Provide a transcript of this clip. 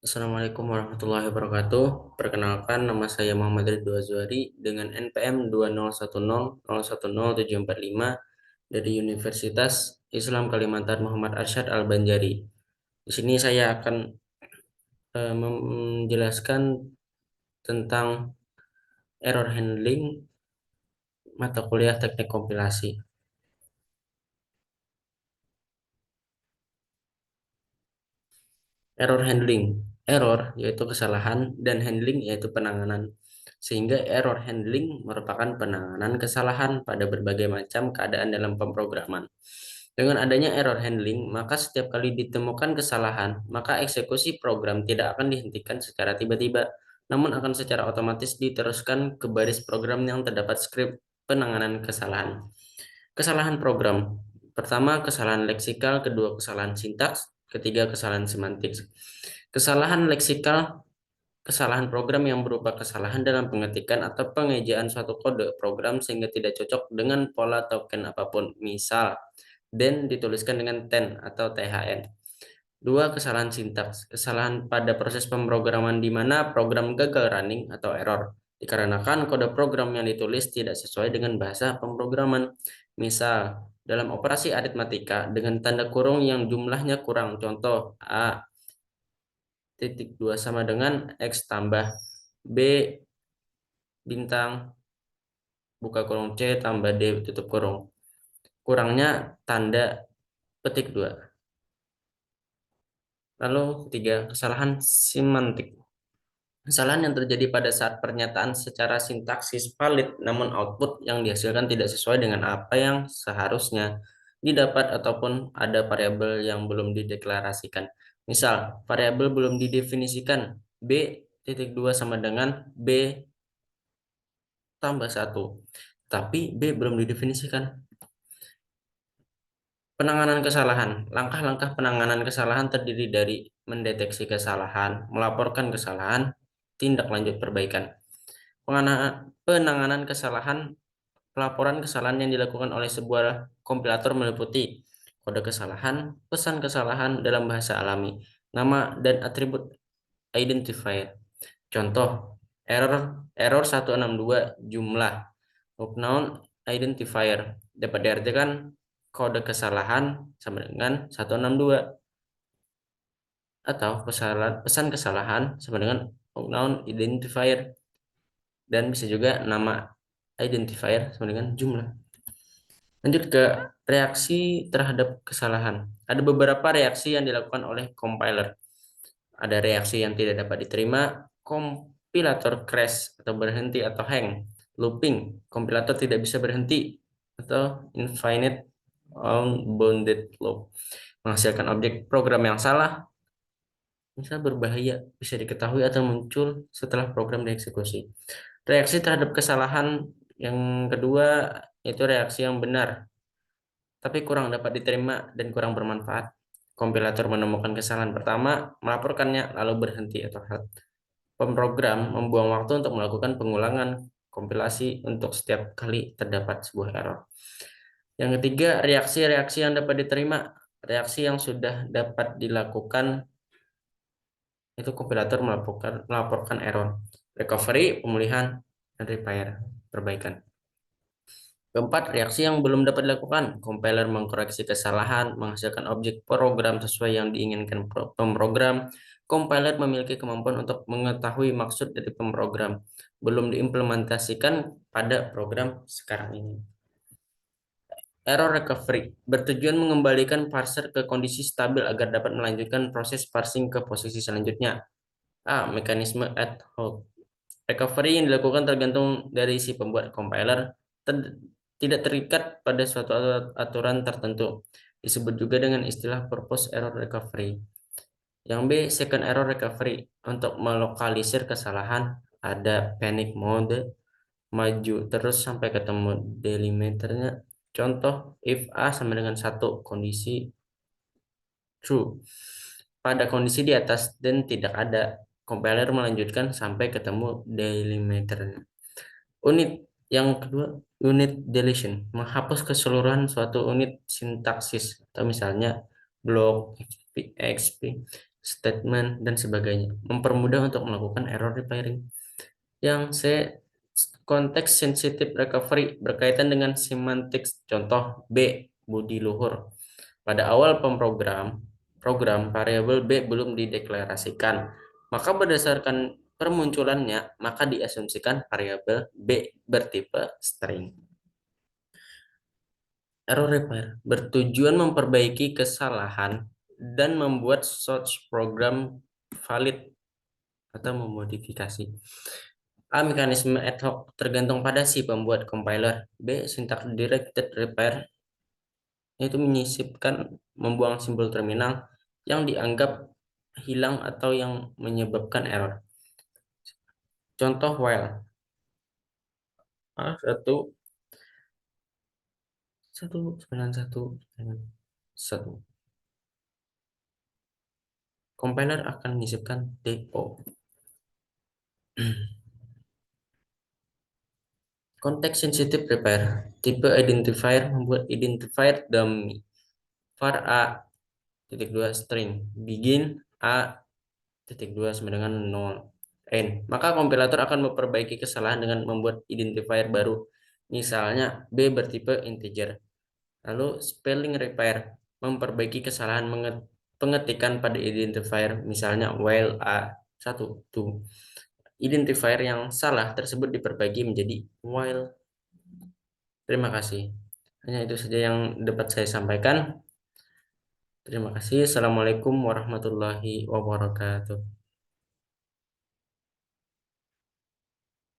Assalamualaikum warahmatullahi wabarakatuh. Perkenalkan, nama saya Muhammad Ridho Azwari dengan NPM 20100101745 dari Universitas Islam Kalimantan Muhammad Arsyad Al-Banjari. Di sini saya akan menjelaskan tentang error handling mata kuliah teknik kompilasi. Error handling. Error yaitu kesalahan dan handling yaitu penanganan. Sehingga error handling merupakan penanganan kesalahan pada berbagai macam keadaan dalam pemrograman. Dengan adanya error handling, maka setiap kali ditemukan kesalahan, maka eksekusi program tidak akan dihentikan secara tiba-tiba, namun akan secara otomatis diteruskan ke baris program yang terdapat skrip penanganan kesalahan. Kesalahan program. Pertama, kesalahan leksikal, kedua, kesalahan sintaks, ketiga, kesalahan semantik. Kesalahan leksikal, kesalahan program yang berupa kesalahan dalam pengetikan atau pengejaan suatu kode program sehingga tidak cocok dengan pola token apapun. Misal, den dituliskan dengan ten atau thn. Dua, kesalahan sintaks. Kesalahan pada proses pemrograman di mana program gagal running atau error dikarenakan kode program yang ditulis tidak sesuai dengan bahasa pemrograman. Misal, dalam operasi aritmatika dengan tanda kurung yang jumlahnya kurang. Contoh, A titik 2 sama dengan X tambah B bintang buka kurung C tambah D tutup kurung. Kurangnya tanda petik 2. Lalu ketiga, kesalahan semantik. Kesalahan yang terjadi pada saat pernyataan secara sintaksis valid namun output yang dihasilkan tidak sesuai dengan apa yang seharusnya didapat ataupun ada variabel yang belum dideklarasikan. Misal, variabel belum didefinisikan B titik 2 sama dengan B tambah 1. Tapi B belum didefinisikan. Penanganan kesalahan. Langkah-langkah penanganan kesalahan terdiri dari mendeteksi kesalahan, melaporkan kesalahan, tindak lanjut perbaikan. Penanganan kesalahan, pelaporan kesalahan yang dilakukan oleh sebuah kompilator meliputi kode kesalahan, pesan kesalahan dalam bahasa alami, nama dan atribut identifier. Contoh, error 162 jumlah unknown identifier dapat diartikan kode kesalahan sama dengan 162 atau pesan kesalahan sama dengan unknown identifier dan bisa juga nama identifier sama dengan jumlah. Lanjut ke reaksi terhadap kesalahan. Ada beberapa reaksi yang dilakukan oleh compiler. Ada reaksi yang tidak dapat diterima, kompilator crash atau berhenti atau hang, looping, kompilator tidak bisa berhenti, atau infinite unbounded loop, menghasilkan objek program yang salah, misal berbahaya, bisa diketahui atau muncul setelah program dieksekusi. Reaksi terhadap kesalahan yang kedua yaitu reaksi yang benar, tapi kurang dapat diterima dan kurang bermanfaat. Kompilator menemukan kesalahan pertama, melaporkannya, lalu berhenti atau halt. Pemrogram membuang waktu untuk melakukan pengulangan kompilasi untuk setiap kali terdapat sebuah error. Yang ketiga, reaksi-reaksi yang dapat diterima. Reaksi yang sudah dapat dilakukan itu kompilator melaporkan error. Recovery, pemulihan, dan repair, perbaikan. Keempat, reaksi yang belum dapat dilakukan. Compiler mengkoreksi kesalahan, menghasilkan objek program sesuai yang diinginkan pemrogram. Compiler memiliki kemampuan untuk mengetahui maksud dari pemrogram. Belum diimplementasikan pada program sekarang ini. Error recovery bertujuan mengembalikan parser ke kondisi stabil agar dapat melanjutkan proses parsing ke posisi selanjutnya. A. Mekanisme ad hoc. Recovery yang dilakukan tergantung dari si pembuat compiler, tidak terikat pada suatu aturan tertentu. Disebut juga dengan istilah purpose error recovery. Yang B, second error recovery. Untuk melokalisir kesalahan, ada panic mode, maju terus sampai ketemu delimiternya. Contoh, if A sama dengan 1, kondisi true. Pada kondisi di atas dan tidak ada, compiler melanjutkan sampai ketemu delimiternya. Unit yang kedua, unit deletion, menghapus keseluruhan suatu unit sintaksis atau misalnya blok XP, statement, dan sebagainya. Mempermudah untuk melakukan error repairing. Yang C, konteks sensitive recovery berkaitan dengan semantik. Contoh B, budi luhur. Pada awal program variabel B belum dideklarasikan, maka berdasarkan permunculannya, maka diasumsikan variabel B bertipe string. Error repair bertujuan memperbaiki kesalahan dan membuat such program valid atau memodifikasi. A. Mekanisme ad hoc tergantung pada si pembuat compiler. B. Syntax directed repair yaitu menyisipkan, membuang simbol terminal yang dianggap hilang atau yang menyebabkan error. Contoh while A1 191 compiler akan menyisipkan DO. Konteks sensitive repair. Tipe identifier membuat identifier dummy var a titik dua string begin a titik dua sama dengan 0 n. Maka kompilator akan memperbaiki kesalahan dengan membuat identifier baru. Misalnya B bertipe integer. Lalu spelling repair memperbaiki kesalahan pengetikan pada identifier, misalnya while a1 tuh. Identifier yang salah tersebut diperbaiki menjadi while. Terima kasih. Hanya itu saja yang dapat saya sampaikan. Terima kasih. Assalamualaikum warahmatullahi wabarakatuh.